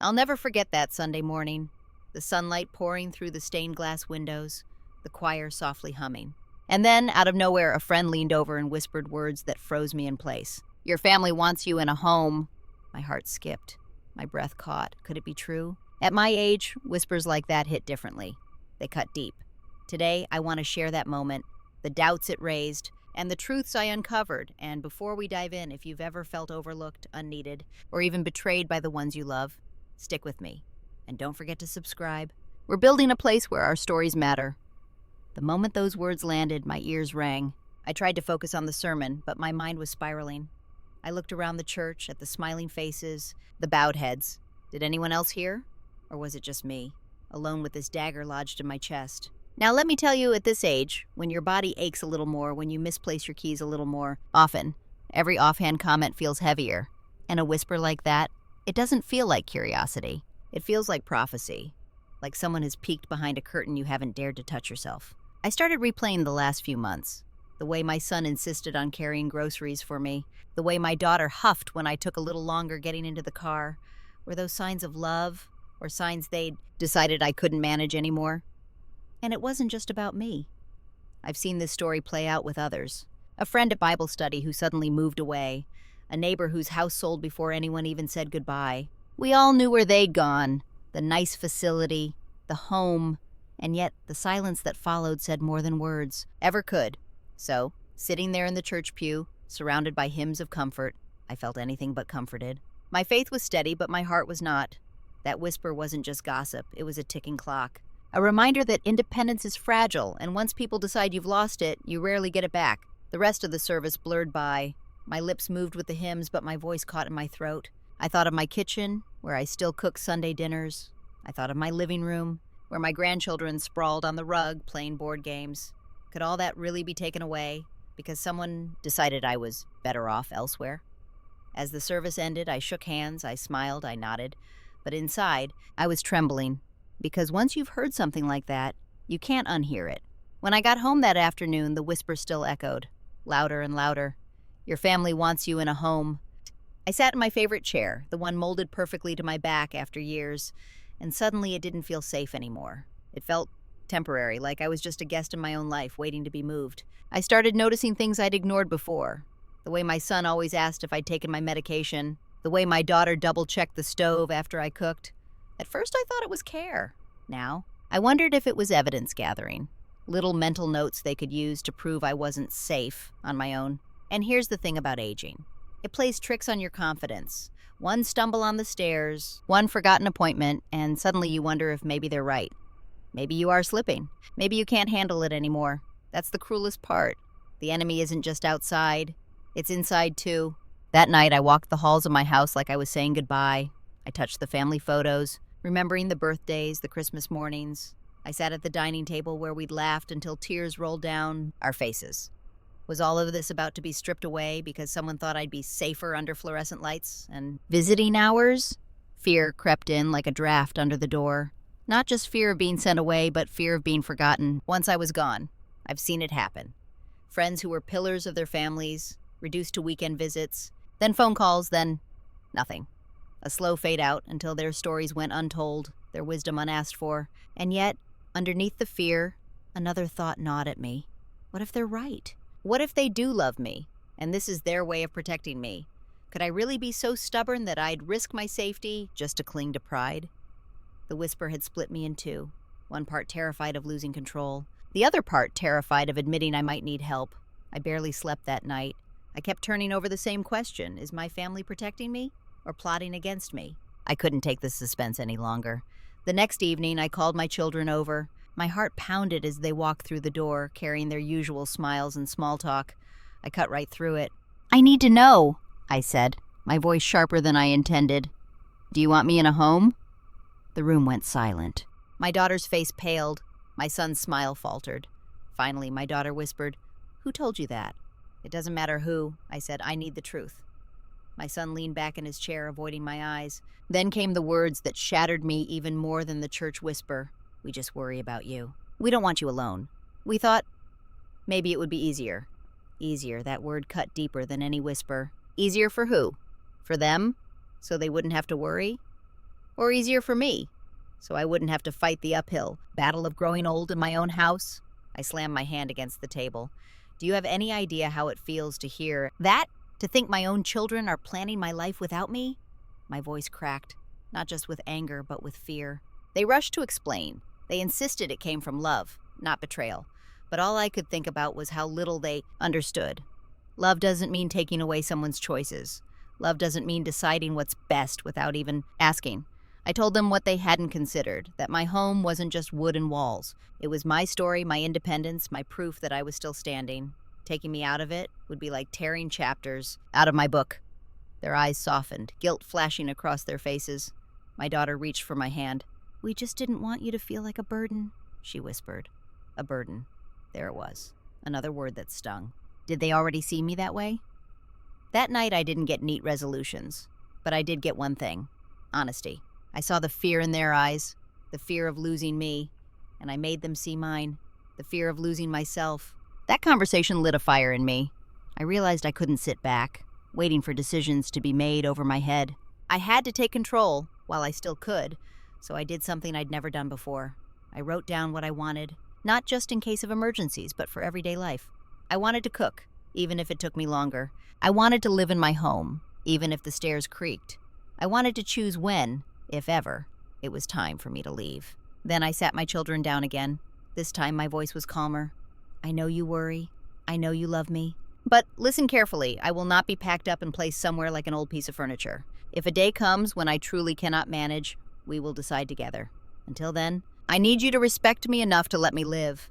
I'll never forget that Sunday morning, the sunlight pouring through the stained glass windows, the choir softly humming. And then, out of nowhere, a friend leaned over and whispered words that froze me in place. "Your family wants you in a home." My heart skipped. My breath caught. Could it be true? At my age, whispers like that hit differently. They cut deep. Today, I want to share that moment, the doubts it raised, and the truths I uncovered. And before we dive in, if you've ever felt overlooked, unneeded, or even betrayed by the ones you love, stick with me. And don't forget to subscribe. We're building a place where our stories matter. The moment those words landed, my ears rang. I tried to focus on the sermon, but my mind was spiraling. I looked around the church at the smiling faces, the bowed heads. Did anyone else hear? Or was it just me, alone with this dagger lodged in my chest? Now, let me tell you, at this age, when your body aches a little more, when you misplace your keys a little more often, every offhand comment feels heavier. And a whisper like that, it doesn't feel like curiosity. It feels like prophecy, like someone has peeked behind a curtain you haven't dared to touch yourself. I started replaying the last few months. The way my son insisted on carrying groceries for me, the way my daughter huffed when I took a little longer getting into the car. Were those signs of love, or signs they'd decided I couldn't manage anymore? And it wasn't just about me. I've seen this story play out with others. A friend at Bible study who suddenly moved away, a neighbor whose house sold before anyone even said goodbye. We all knew where they'd gone, the nice facility, the home, and yet the silence that followed said more than words ever could. So, sitting there in the church pew, surrounded by hymns of comfort, I felt anything but comforted. My faith was steady, but my heart was not. That whisper wasn't just gossip, it was a ticking clock. A reminder that independence is fragile, and once people decide you've lost it, you rarely get it back. The rest of the service blurred by. My lips moved with the hymns, but my voice caught in my throat. I thought of my kitchen, where I still cook Sunday dinners. I thought of my living room, where my grandchildren sprawled on the rug playing board games. Could all that really be taken away because someone decided I was better off elsewhere? As the service ended, I shook hands, I smiled, I nodded. But inside, I was trembling, because once you've heard something like that, you can't unhear it. When I got home that afternoon, the whisper still echoed, louder and louder. Your family wants you in a home. I sat in my favorite chair, the one molded perfectly to my back after years, and suddenly it didn't feel safe anymore. It felt temporary, like I was just a guest in my own life, waiting to be moved. I started noticing things I'd ignored before. The way my son always asked if I'd taken my medication, the way my daughter double-checked the stove after I cooked. At first I thought it was care. Now, I wondered if it was evidence gathering. Little mental notes they could use to prove I wasn't safe on my own. And here's the thing about aging. It plays tricks on your confidence. One stumble on the stairs, one forgotten appointment, and suddenly you wonder if maybe they're right. Maybe you are slipping. Maybe you can't handle it anymore. That's the cruelest part. The enemy isn't just outside. It's inside, too. That night, I walked the halls of my house like I was saying goodbye. I touched the family photos, remembering the birthdays, the Christmas mornings. I sat at the dining table where we'd laughed until tears rolled down our faces. Was all of this about to be stripped away because someone thought I'd be safer under fluorescent lights and visiting hours? Fear crept in like a draft under the door. Not just fear of being sent away, but fear of being forgotten once I was gone. I've seen it happen. Friends who were pillars of their families, reduced to weekend visits, then phone calls, then nothing. A slow fade out until their stories went untold, their wisdom unasked for. And yet, underneath the fear, another thought gnawed at me. What if they're right? What if they do love me, and this is their way of protecting me? Could I really be so stubborn that I'd risk my safety just to cling to pride? The whisper had split me in two, one part terrified of losing control, the other part terrified of admitting I might need help. I barely slept that night. I kept turning over the same question: is my family protecting me or plotting against me? I couldn't take the suspense any longer. The next evening, I called my children over. My heart pounded as they walked through the door, carrying their usual smiles and small talk. I cut right through it. "I need to know," I said, my voice sharper than I intended. "Do you want me in a home?" The room went silent. My daughter's face paled. My son's smile faltered. Finally, my daughter whispered, "Who told you that?" "It doesn't matter who," I said. "I need the truth." My son leaned back in his chair, avoiding my eyes. Then came the words that shattered me even more than the church whisper. "We just worry about you. We don't want you alone. We thought maybe it would be easier." Easier, that word cut deeper than any whisper. Easier for who? For them? So they wouldn't have to worry? or easier for me, so I wouldn't have to fight the uphill battle of growing old in my own house. I slammed my hand against the table. Do you have any idea how it feels to hear that? To think my own children are planning my life without me? My voice cracked, not just with anger, but with fear. They rushed to explain. They insisted it came from love, not betrayal. But all I could think about was how little they understood. Love doesn't mean taking away someone's choices. Love doesn't mean deciding what's best without even asking. I told them what they hadn't considered, that my home wasn't just wood and walls. It was my story, my independence, my proof that I was still standing. Taking me out of it would be like tearing chapters out of my book. Their eyes softened, guilt flashing across their faces. My daughter reached for my hand. "We just didn't want you to feel like a burden," she whispered. A burden. There it was. Another word that stung. Did they already see me that way? That night I didn't get neat resolutions, but I did get one thing: honesty. I saw the fear in their eyes, the fear of losing me, and I made them see mine, the fear of losing myself. That conversation lit a fire in me. I realized I couldn't sit back, waiting for decisions to be made over my head. I had to take control while I still could, so I did something I'd never done before. I wrote down what I wanted, not just in case of emergencies, but for everyday life. I wanted to cook, even if it took me longer. I wanted to live in my home, even if the stairs creaked. I wanted to choose when, if ever, it was time for me to leave. Then I sat my children down again. This time my voice was calmer. I know you worry. I know you love me. But listen carefully. I will not be packed up and placed somewhere like an old piece of furniture. If a day comes when I truly cannot manage, we will decide together. Until then, I need you to respect me enough to let me live.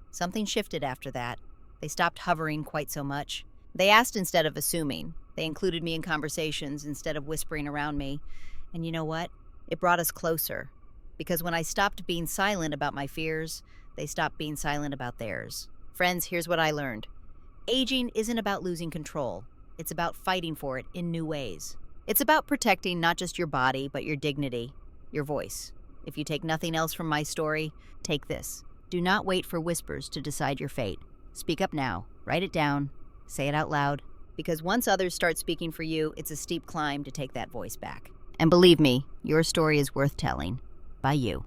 Something shifted after that. They stopped hovering quite so much. They asked instead of assuming. They included me in conversations instead of whispering around me. And you know what? It brought us closer. Because when I stopped being silent about my fears, they stopped being silent about theirs. Friends, here's what I learned. Aging isn't about losing control. It's about fighting for it in new ways. It's about protecting not just your body, but your dignity, your voice. If you take nothing else from my story, take this. Do not wait for whispers to decide your fate. Speak up now. Write it down. Say it out loud. Because once others start speaking for you, it's a steep climb to take that voice back. And believe me, your story is worth telling. By you.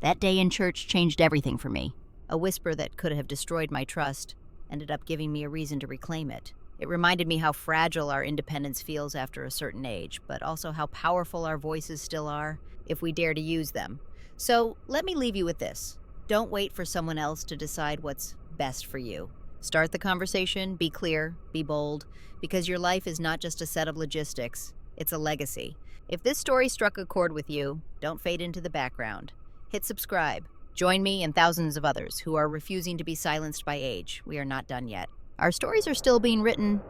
That day in church changed everything for me. A whisper that could have destroyed my trust ended up giving me a reason to reclaim it. It reminded me how fragile our independence feels after a certain age, but also how powerful our voices still are if we dare to use them. So let me leave you with this. Don't wait for someone else to decide what's best for you. Start the conversation, be clear, be bold, because your life is not just a set of logistics, it's a legacy. If this story struck a chord with you, don't fade into the background. Hit subscribe. Join me and thousands of others who are refusing to be silenced by age. We are not done yet. Our stories are still being written,